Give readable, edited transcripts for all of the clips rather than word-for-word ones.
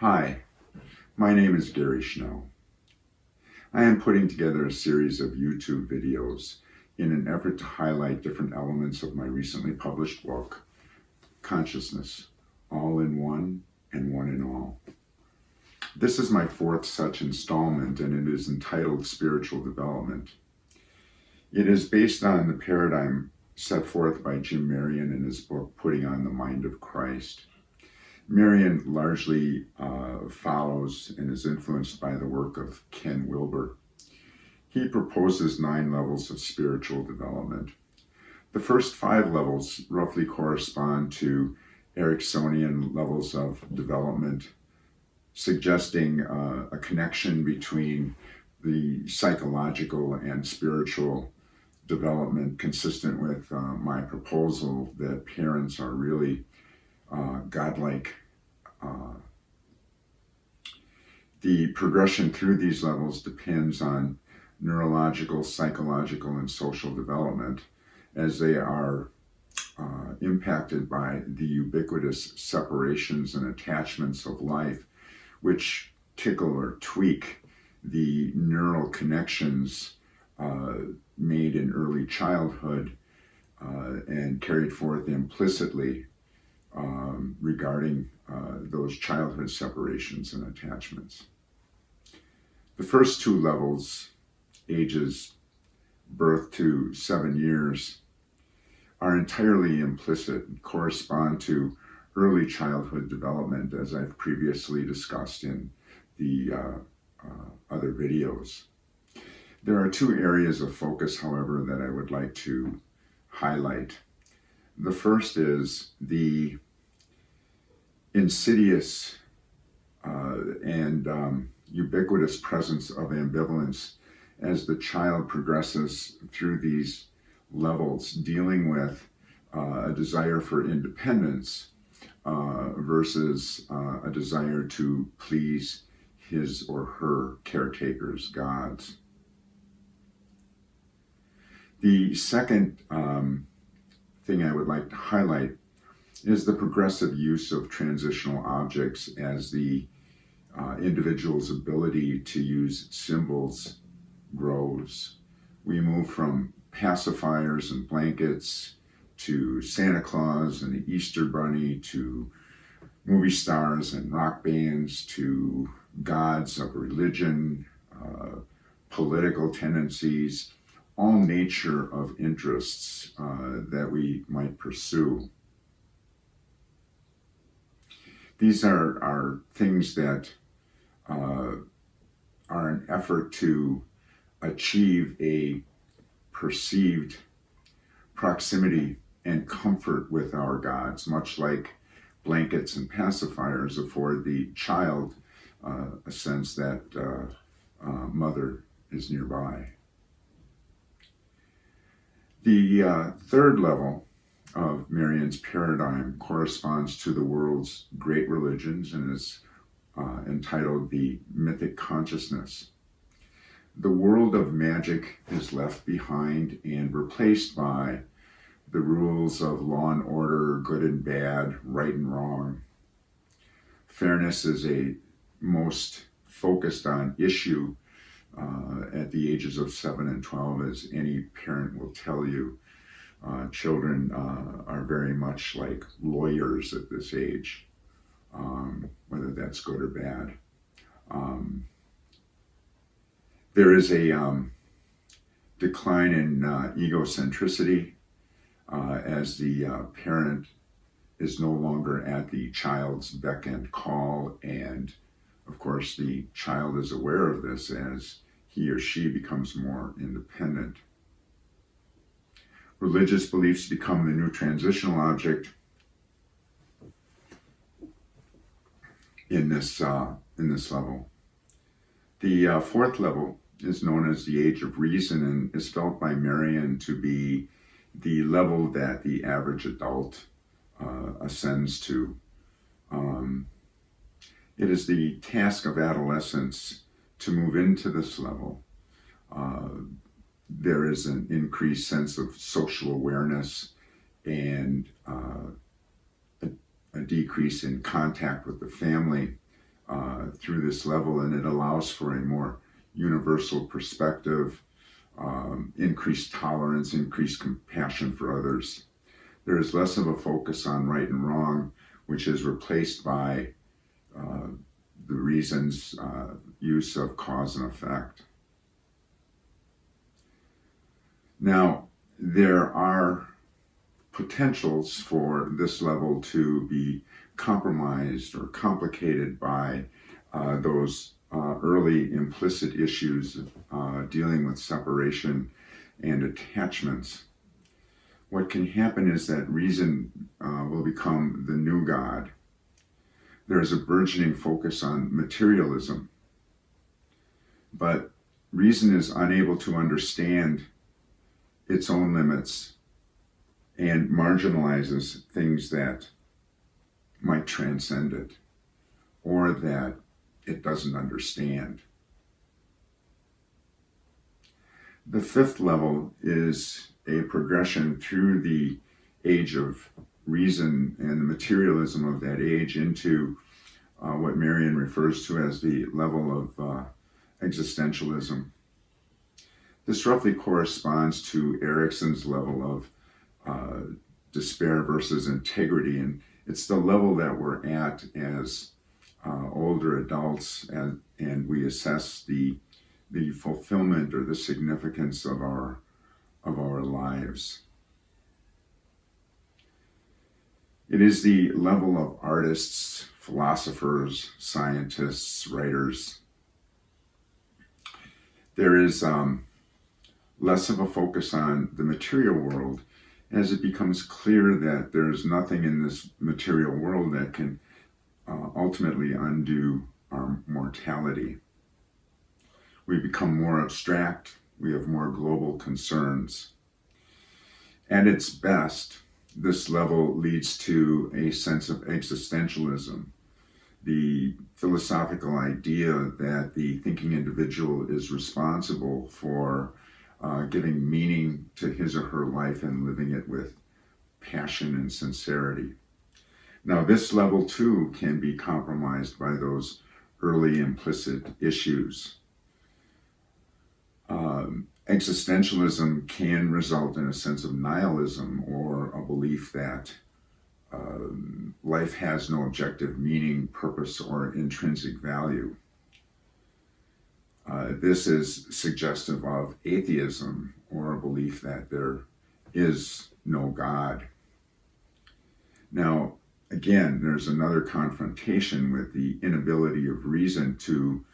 Hi, my name is Gary Schnell. I am putting together a series of YouTube videos in an effort to highlight different elements of my recently published book, Consciousness, All in One and One in All. This is my fourth such installment, and it is entitled Spiritual Development. It is based on the paradigm set forth by Jim Marion in his book, Putting on the Mind of Christ. Marion largely follows and is influenced by the work of Ken Wilber. He proposes 9 levels of spiritual development. The first 5 levels roughly correspond to Ericksonian levels of development, suggesting a connection between the psychological and spiritual development, consistent with my proposal that parents are really godlike. The progression through these levels depends on neurological, psychological, and social development, as they are impacted by the ubiquitous separations and attachments of life, which tickle or tweak the neural connections made in early childhood and carried forth implicitly regarding those childhood separations and attachments. The first 2 levels, ages birth to 7 years, are entirely implicit and correspond to early childhood development, as I've previously discussed in the other videos. There are 2 areas of focus, however, that I would like to highlight. The first is the insidious and ubiquitous presence of ambivalence as the child progresses through these levels, dealing with a desire for independence versus a desire to please his or her caretakers, gods. The second thing I would like to highlight is the progressive use of transitional objects as the individual's ability to use symbols grows. We move from pacifiers and blankets to Santa Claus and the Easter Bunny to movie stars and rock bands to gods of religion, political tendencies, all nature of interests that we might pursue. These are things that are an effort to achieve a perceived proximity and comfort with our gods, much like blankets and pacifiers afford the child a sense that mother is nearby. The third level of Marion's paradigm corresponds to the world's great religions and is entitled the Mythic Consciousness. The world of magic is left behind and replaced by the rules of law and order, good and bad, right and wrong. Fairness is a most focused on issue at the ages of 7 and 12, as any parent will tell you. Children are very much like lawyers at this age, whether that's good or bad. There is a decline in egocentricity as the parent is no longer at the child's beck and call, and of course the child is aware of this as he or she becomes more independent. Religious beliefs become the new transitional object in this level. The fourth level is known as the Age of Reason and is felt by Marion to be the level that the average adult ascends to. It is the task of adolescence to move into this level. There is an increased sense of social awareness and a decrease in contact with the family through this level, and it allows for a more universal perspective, increased tolerance, increased compassion for others. There is less of a focus on right and wrong, which is replaced by the reason's use of cause and effect. Now, there are potentials for this level to be compromised or complicated by those early implicit issues dealing with separation and attachments. What can happen is that reason will become the new God. There is a burgeoning focus on materialism, but reason is unable to understand its own limits and marginalizes things that might transcend it or that it doesn't understand. The fifth level is a progression through the age of reason and the materialism of that age into what Marion refers to as the level of existentialism. This roughly corresponds to Erickson's level of despair versus integrity, and it's the level that we're at as older adults, and we assess the fulfillment or the significance of our lives. It is the level of artists, philosophers, scientists, writers. There is less of a focus on the material world as it becomes clear that there's nothing in this material world that can ultimately undo our mortality. We become more abstract, we have more global concerns. At its best, this level leads to a sense of existentialism, the philosophical idea that the thinking individual is responsible for giving meaning to his or her life and living it with passion and sincerity. Now, this level too can be compromised by those early implicit issues. Existentialism can result in a sense of nihilism or a belief that life has no objective meaning, purpose, or intrinsic value. This is suggestive of atheism or a belief that there is no God. Now, again, there's another confrontation with the inability of reason to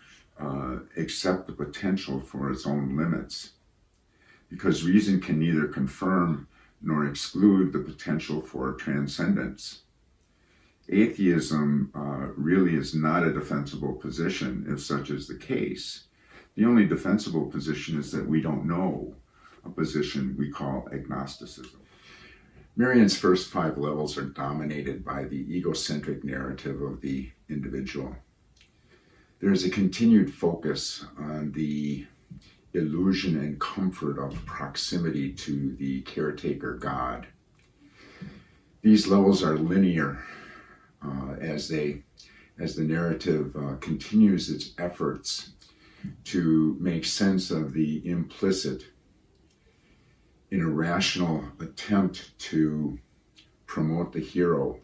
accept the potential for its own limits, because reason can neither confirm nor exclude the potential for transcendence. Atheism really is not a defensible position if such is the case. The only defensible position is that we don't know, a position we call agnosticism. Marion's first 5 levels are dominated by the egocentric narrative of the individual. There is a continued focus on the illusion and comfort of proximity to the caretaker God. These levels are linear as the narrative continues its efforts to make sense of the implicit in a rational attempt to promote the hero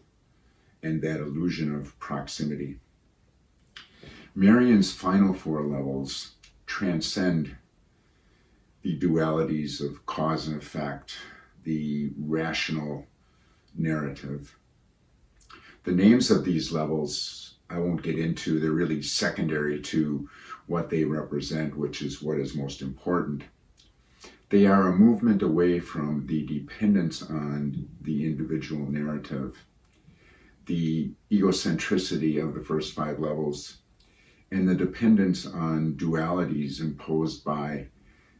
and that illusion of proximity. Marion's final 4 levels transcend the dualities of cause and effect, the rational narrative. The names of these levels I won't get into. They're really secondary to what they represent, which is what is most important. They are a movement away from the dependence on the individual narrative, the egocentricity of the first 5 levels, and the dependence on dualities imposed by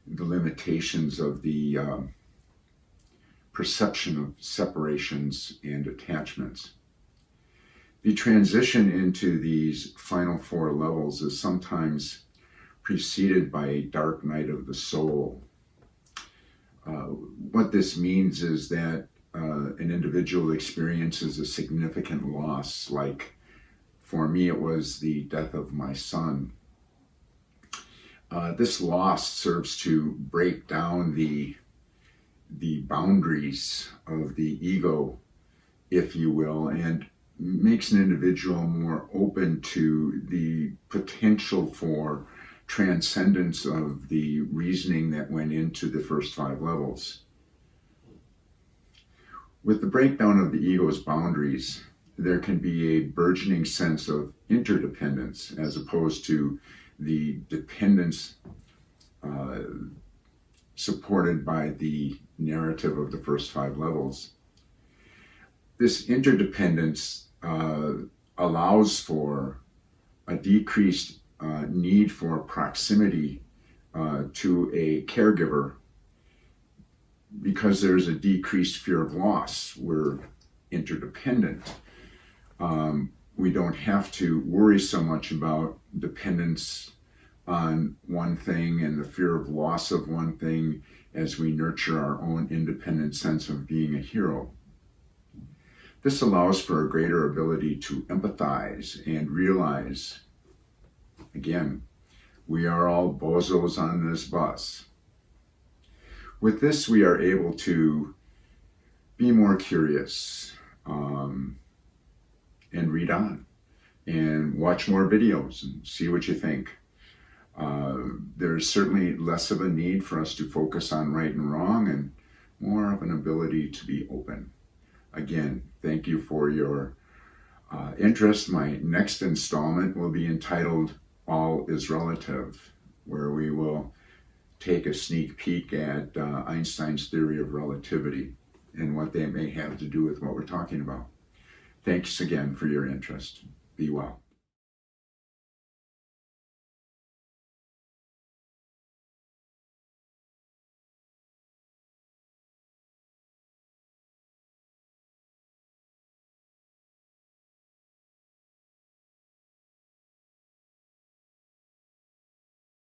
the limitations of the perception of separations and attachments. The transition into these final 4 levels is sometimes preceded by a dark night of the soul. What this means is that an individual experiences a significant loss, like For me, it was the death of my son. This loss serves to break down the boundaries of the ego, if you will, and makes an individual more open to the potential for transcendence of the reasoning that went into the first 5 levels. With the breakdown of the ego's boundaries, there can be a burgeoning sense of interdependence as opposed to the dependence supported by the narrative of the first 5 levels. This interdependence allows for a decreased need for proximity to a caregiver because there's a decreased fear of loss. We're interdependent. We don't have to worry so much about dependence on one thing and the fear of loss of one thing as we nurture our own independent sense of being a hero. This allows for a greater ability to empathize and realize, again, we are all bozos on this bus. With this, we are able to be more curious and read on and watch more videos and see what you think. There's certainly less of a need for us to focus on right and wrong and more of an ability to be open. Again, thank you for your interest. My next installment will be entitled All is Relative, where we will take a sneak peek at Einstein's theory of relativity and what they may have to do with what we're talking about. Thanks again for your interest. Be well.